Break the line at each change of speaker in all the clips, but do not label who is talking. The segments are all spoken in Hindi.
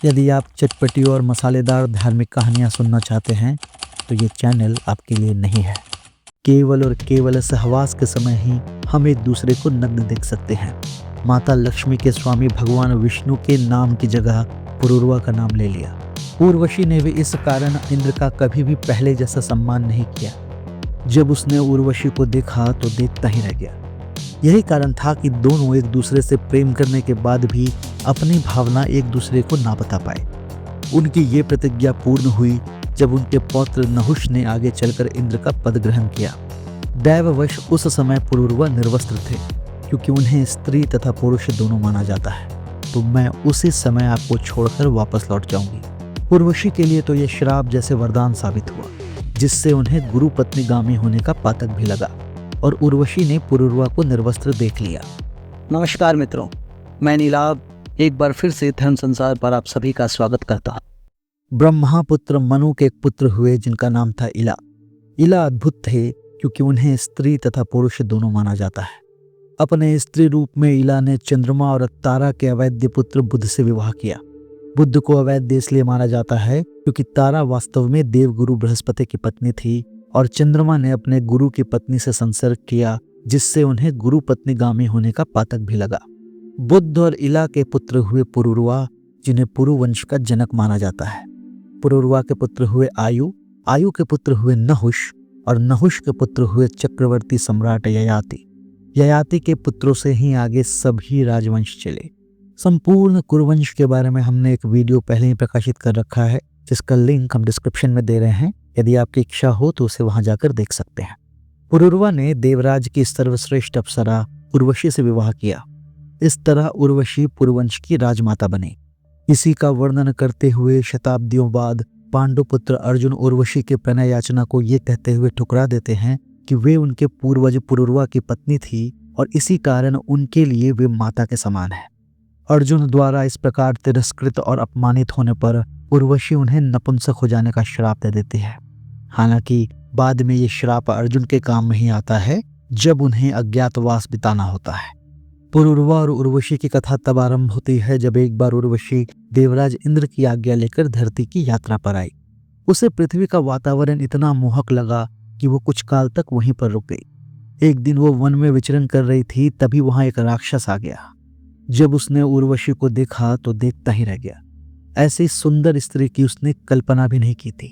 यदि आप चटपटी और मसालेदार धार्मिक कहानियाँ सुनना चाहते हैं तो ये चैनल आपके लिए नहीं है। केवल और केवल सहवास के समय ही हम एक दूसरे को नग्न देख सकते हैं। माता लक्ष्मी के स्वामी भगवान विष्णु के नाम की जगह पुरूरवा का नाम ले लिया। उर्वशी ने भी इस कारण इंद्र का कभी भी पहले जैसा सम्मान नहीं किया। जब उसने उर्वशी को देखा तो देखता ही रह गया। यही कारण था कि दोनों एक दूसरे से प्रेम करने के बाद भी अपनी भावना एक दूसरे को ना बता पाए। उनकी ये प्रतिज्ञा पूर्ण हुई जब उनके पौत्र नहुष ने आगे चलकर इंद्र का पद ग्रहण किया। दैववश उस समय पुरूरवा निर्वस्त्र थे, क्योंकि उन्हें स्त्री तथा पुरुष दोनों माना जाता है। तो मैं उसी समय आपको छोड़कर वापस लौट जाऊंगी। उर्वशी के लिए तो यह श्राप जैसे वरदान साबित हुआ, जिससे उन्हें गुरु पत्नीगामी होने का पातक भी लगा और उर्वशी ने पुरूरवा को निर्वस्त्र देख लिया।
नमस्कार मित्रों, मैं नीलाभ एक बार फिर से धर्म संसार पर आप सभी का स्वागत करता हूँ।
ब्रह्मापुत्र मनु के एक पुत्र हुए जिनका नाम था इला। इला अद्भुत थे क्योंकि उन्हें स्त्री तथा पुरुष दोनों माना जाता है। अपने स्त्री रूप में इला ने चंद्रमा और तारा के अवैध पुत्र बुध से विवाह किया। बुध को अवैध इसलिए माना जाता है क्योंकि तारा वास्तव में देवगुरु बृहस्पति की पत्नी थी और चंद्रमा ने अपने गुरु की पत्नी से संसर्ग किया, जिससे उन्हें गुरु पत्नीगामी होने का पातक भी लगा। बुध और इला के पुत्र हुए पुरूरवा, जिन्हें पुरु वंश का जनक माना जाता है। पुरूरवा के पुत्र हुए आयु, आयु के पुत्र हुए नहुष और नहुष के पुत्र हुए चक्रवर्ती सम्राट ययाति। ययाति के पुत्रों से ही आगे सभी राजवंश चले। संपूर्ण कुरुवंश के बारे में हमने एक वीडियो पहले ही प्रकाशित कर रखा है, जिसका लिंक हम डिस्क्रिप्शन में दे रहे हैं। यदि आपकी इच्छा हो तो उसे वहां जाकर देख सकते हैं। पुरूरवा ने देवराज की सर्वश्रेष्ठ अप्सरा उर्वशी से विवाह किया। इस तरह उर्वशी पुरुवंश की राजमाता बनी। इसी का वर्णन करते हुए शताब्दियों बाद पांडुपुत्र अर्जुन उर्वशी के प्रणय याचना को ये कहते हुए ठुकरा देते हैं कि वे उनके पूर्वज पुरूरवा की पत्नी थी और इसी कारण उनके लिए वे माता के समान है। अर्जुन द्वारा इस प्रकार तिरस्कृत और अपमानित होने पर उर्वशी उन्हें नपुंसक हो जाने का श्राप दे देती है। हालांकि बाद में ये श्राप अर्जुन के काम में ही आता है जब उन्हें अज्ञातवास बिताना होता है। पुरूरवा और उर्वशी की कथा तब आरंभ होती है जब एक बार उर्वशी देवराज इंद्र की आज्ञा लेकर धरती की यात्रा पर आई। उसे पृथ्वी का वातावरण इतना मोहक लगा कि वो कुछ काल तक वहीं पर रुक गई। एक दिन वो वन में विचरण कर रही थी, तभी वहां एक राक्षस आ गया। जब उसने उर्वशी को देखा तो देखता ही रह गया। ऐसी सुंदर स्त्री की उसने कल्पना भी नहीं की थी।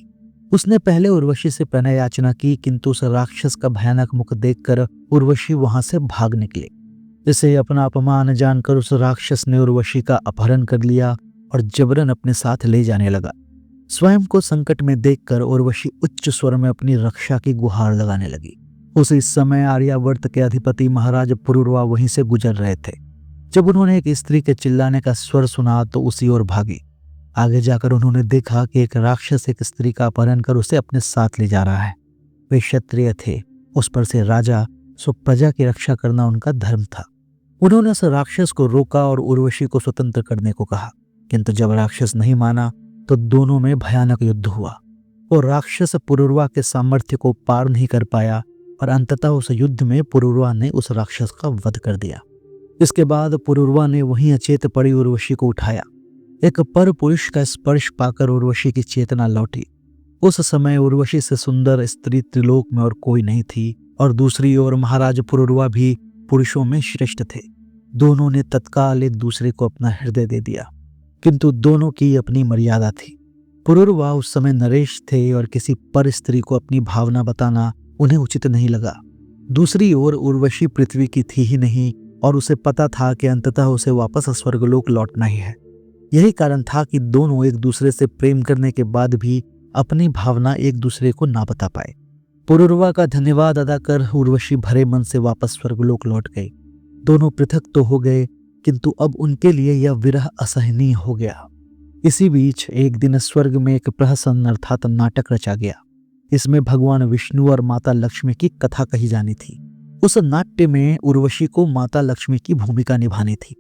उसने पहले उर्वशी से प्रणय याचना की, किंतु उस राक्षस का भयानक मुख देखकर उर्वशी वहां से भाग निकली। इसे अपना अपमान जानकर उस राक्षस ने उर्वशी का अपहरण कर लिया और जबरन अपने साथ ले जाने लगा। स्वयं को संकट में देखकर उर्वशी उच्च स्वर में अपनी रक्षा की गुहार लगाने लगी। उसी समय आर्यावर्त के अधिपति महाराज पुरूरवा वहीं से गुजर रहे थे। जब उन्होंने एक स्त्री के चिल्लाने का स्वर सुना तो उसी ओर भागे। आगे जाकर उन्होंने देखा कि एक राक्षस एक स्त्री का अपहरण कर उसे अपने साथ ले जा रहा है। वे क्षत्रिय थे, उस पर से राजा, सो प्रजा की रक्षा करना उनका धर्म था। उन्होंने उस राक्षस को रोका और उर्वशी को स्वतंत्र करने को कहा, किंतु जब राक्षस नहीं माना तो दोनों में भयानक युद्ध हुआ और राक्षस पुरूरवा के सामर्थ्य को पार नहीं कर पाया और अंततः उस युद्ध में पुरूरवा ने उस राक्षस का वध कर दिया। इसके बाद पुरूरवा ने वहीं अचेत पड़ी उर्वशी को उठाया। एक पर पुरुष का स्पर्श पाकर उर्वशी की चेतना लौटी। उस समय उर्वशी से सुंदर स्त्री त्रिलोक में और कोई नहीं थी और दूसरी ओर महाराज पुरूरवा भी पुरुषों में श्रेष्ठ थे। दोनों ने तत्काल एक दूसरे को अपना हृदय दे दिया, किंतु दोनों की अपनी मर्यादा थी। पुरूरवा उस समय नरेश थे और किसी पर स्त्री को अपनी भावना बताना उन्हें उचित नहीं लगा। दूसरी ओर उर्वशी पृथ्वी की थी ही नहीं और उसे पता था कि अंततः उसे वापस स्वर्गलोक लौटना ही है। यही कारण था कि दोनों एक दूसरे से प्रेम करने के बाद भी अपनी भावना एक दूसरे को ना बता पाए। पुरूरवा का धन्यवाद अदा कर उर्वशी भरे मन से वापस स्वर्गलोक लौट गई। दोनों पृथक तो हो गए, किंतु अब उनके लिए यह विरह असहनीय हो गया। इसी बीच एक दिन स्वर्ग में एक प्रहसन अर्थात नाटक रचा गया। इसमें भगवान विष्णु और माता लक्ष्मी की कथा कही जानी थी। उस नाट्य में उर्वशी को माता लक्ष्मी की भूमिका निभानी थी।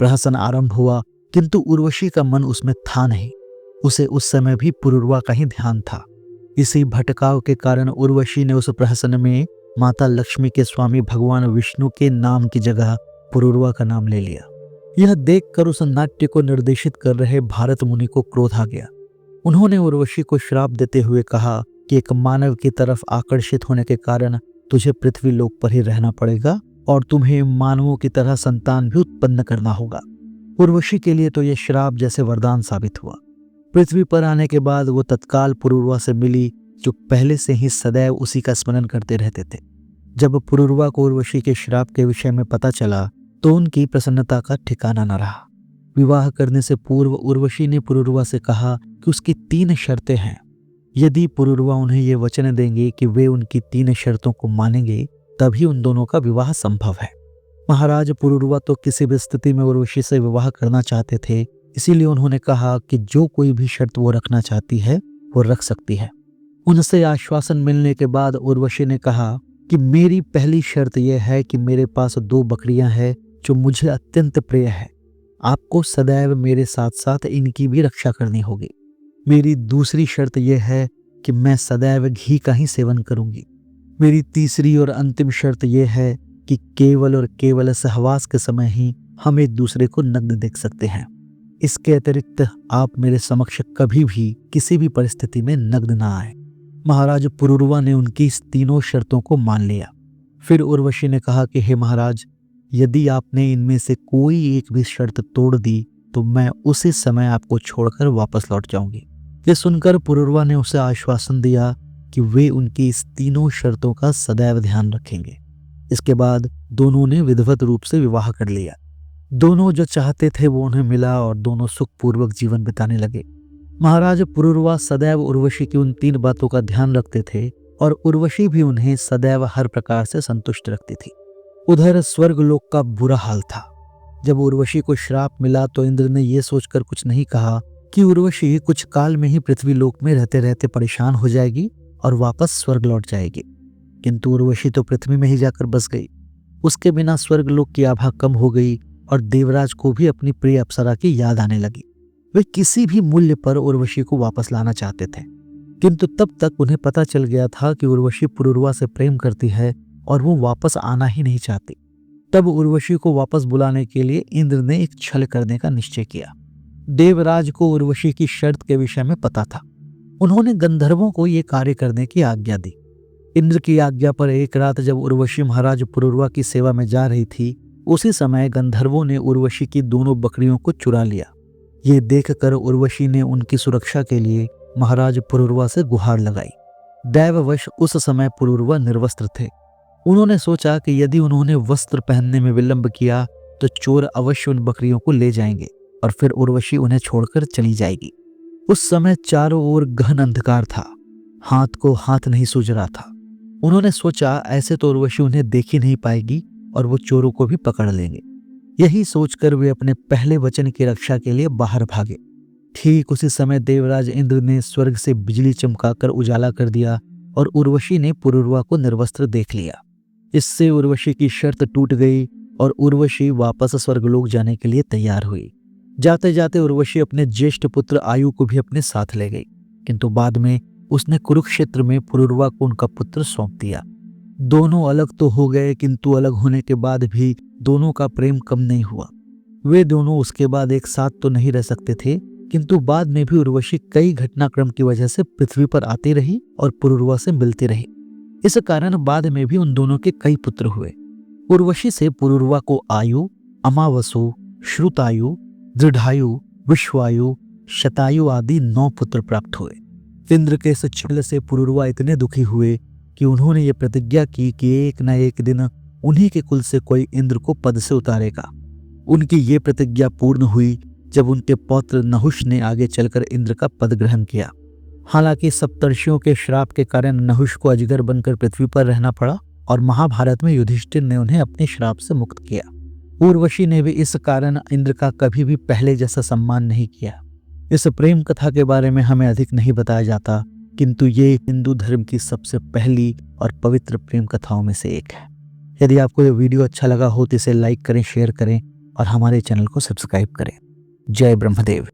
प्रहसन आरंभ हुआ, किंतु उर्वशी का मन उसमें था नहीं। उसे उस समय भी पुरूरवा का ही ध्यान था। इसी भटकाव के कारण उर्वशी ने उस प्रहसन में माता लक्ष्मी के स्वामी भगवान विष्णु के नाम की जगह पुरूरवा का नाम ले लिया। यह देखकर उस नाट्य को निर्देशित कर रहे भारत मुनि को क्रोध आ गया। उन्होंने उर्वशी को श्राप देते हुए कहा कि एक मानव की तरफ आकर्षित होने के कारण तुझे पृथ्वी लोक पर ही रहना पड़ेगा और तुम्हें मानवों की तरह संतान भी उत्पन्न करना होगा। उर्वशी के लिए तो यह श्राप जैसे वरदान साबित हुआ। पृथ्वी पर आने के बाद वो तत्काल पुरुरवा से मिली, जो पहले से ही सदैव उसी का स्मरण करते रहते थे। जब पुरुरवा को उर्वशी के श्राप के विषय में पता चला तो उनकी प्रसन्नता का ठिकाना न रहा। विवाह करने से पूर्व उर्वशी ने पुरुरवा से कहा कि उसकी 3 शर्तें हैं। यदि पुरुरवा उन्हें ये वचन देंगे कि वे उनकी 3 शर्तों को मानेंगे, तभी उन दोनों का विवाह संभव है। महाराज पुरुरवा तो किसी भी स्थिति में उर्वशी से विवाह करना चाहते थे, इसीलिए उन्होंने कहा कि जो कोई भी शर्त वो रखना चाहती है वो रख सकती है। उनसे आश्वासन मिलने के बाद उर्वशी ने कहा कि मेरी पहली शर्त यह है कि मेरे पास 2 बकरियां हैं जो मुझे अत्यंत प्रिय है। आपको सदैव मेरे साथ साथ इनकी भी रक्षा करनी होगी। मेरी दूसरी शर्त यह है कि मैं सदैव घी का ही सेवन करूंगी। मेरी तीसरी और अंतिम शर्त यह है कि केवल और केवल सहवास के समय ही हम एक दूसरे को नग्न देख सकते हैं। इसके अतिरिक्त आप मेरे समक्ष कभी भी किसी भी परिस्थिति में नग्न ना आए। महाराज पुरुरवा ने उनकी इस तीनों शर्तों को मान लिया। फिर उर्वशी ने कहा कि हे महाराज, यदि आपने इनमें से कोई एक भी शर्त तोड़ दी तो मैं उसी समय आपको छोड़कर वापस लौट जाऊंगी। ये सुनकर पुरुरवा ने उसे आश्वासन दिया कि वे उनकी इस तीनों शर्तों का सदैव ध्यान रखेंगे। इसके बाद दोनों ने विधिवत रूप से विवाह कर लिया। दोनों जो चाहते थे वो उन्हें मिला और दोनों सुखपूर्वक जीवन बिताने लगे। महाराज पुरुरवा सदैव उर्वशी की उन 3 बातों का ध्यान रखते थे और उर्वशी भी उन्हें सदैव हर प्रकार से संतुष्ट रखती थी। उधर स्वर्गलोक का बुरा हाल था। जब उर्वशी को श्राप मिला तो इंद्र ने यह सोचकर कुछ नहीं कहा कि उर्वशी कुछ काल में ही पृथ्वी लोक में रहते रहते परेशान हो जाएगी और वापस स्वर्ग लौट जाएगी। किंतु उर्वशी तो पृथ्वी में ही जाकर बस गई। उसके बिना स्वर्गलोक की आभा कम हो गई और देवराज को भी अपनी प्रिय अप्सरा की याद आने लगी। वे किसी भी मूल्य पर उर्वशी को वापस लाना चाहते थे, किंतु तब तक उन्हें पता चल गया था कि उर्वशी पुरुरवा से प्रेम करती है और वो वापस आना ही नहीं चाहती। तब उर्वशी को वापस बुलाने के लिए इंद्र ने एक छल करने का निश्चय किया। देवराज को उर्वशी की शर्त के विषय में पता था। उन्होंने गंधर्वों को ये कार्य करने की आज्ञा दी। इंद्र की आज्ञा पर एक रात जब उर्वशी महाराज पुरुरवा की सेवा में जा रही थी, उसी समय गंधर्वों ने उर्वशी की दोनों बकरियों को चुरा लिया। ये देखकर उर्वशी ने उनकी सुरक्षा के लिए महाराज पुरुरवा से गुहार लगाई। दैववश उस समय पुरुरवा निर्वस्त्र थे। उन्होंने सोचा कि यदि उन्होंने वस्त्र पहनने में विलंब किया तो चोर अवश्य उन बकरियों को ले जाएंगे और फिर उर्वशी उन्हें छोड़कर चली जाएगी। उस समय चारों ओर गहन अंधकार था। हाथ को हाथ नहीं सूझ रहा था। उन्होंने सोचा ऐसे तो उर्वशी उन्हें देख ही नहीं पाएगी और वो चोरों को भी पकड़ लेंगे। यही सोचकर वे अपने पहले वचन की रक्षा के लिए बाहर भागे। ठीक उसी समय देवराज इंद्र ने स्वर्ग से बिजली चमकाकर उजाला कर दिया और उर्वशी ने पुरुरवा को निर्वस्त्र देख लिया। इससे उर्वशी की शर्त टूट गई और उर्वशी वापस स्वर्गलोक जाने के लिए तैयार हुई। जाते जाते उर्वशी अपने ज्येष्ठ पुत्र आयु को भी अपने साथ ले गई, किंतु बाद में उसने कुरुक्षेत्र में पुरुरवा को उनका पुत्र सौंप दिया। दोनों अलग तो हो गए, किंतु अलग होने के बाद भी दोनों का प्रेम कम नहीं हुआ। वे दोनों उसके बाद एक साथ तो नहीं रह सकते थे, किंतु बाद में भी उर्वशी कई घटनाक्रम की वजह से पृथ्वी पर आती रही और पुरुरवा से मिलती रही। इस कारण बाद में भी उन दोनों के कई पुत्र हुए। उर्वशी से पुरुरवा को आयु, अमावसु, श्रुतायु, दृढ़ायु, विश्वायु, शतायु आदि 9 पुत्र प्राप्त हुए। इंद्र के इस छल से पुरुरवा इतने दुखी हुए कि उन्होंने ये प्रतिज्ञा की कि एक न एक दिन उन्हीं के कुल से कोई इंद्र को पद से उतारेगा। उनकी ये प्रतिज्ञा पूर्ण हुई जब उनके पौत्र नहुष ने आगे चलकर इंद्र का पद ग्रहण किया। हालांकि सप्तर्षियों के श्राप के कारण नहुष को अजगर बनकर पृथ्वी पर रहना पड़ा और महाभारत में युधिष्ठिर ने उन्हें अपने श्राप से मुक्त किया। उर्वशी ने भी इस कारण इंद्र का कभी भी पहले जैसा सम्मान नहीं किया। इस प्रेम कथा के बारे में हमें अधिक नहीं बताया जाता, किंतु ये हिंदू धर्म की सबसे पहली और पवित्र प्रेम कथाओं में से एक है। यदि आपको ये वीडियो अच्छा लगा हो तो इसे लाइक करें, शेयर करें और हमारे चैनल को सब्सक्राइब करें। जय ब्रह्मदेव।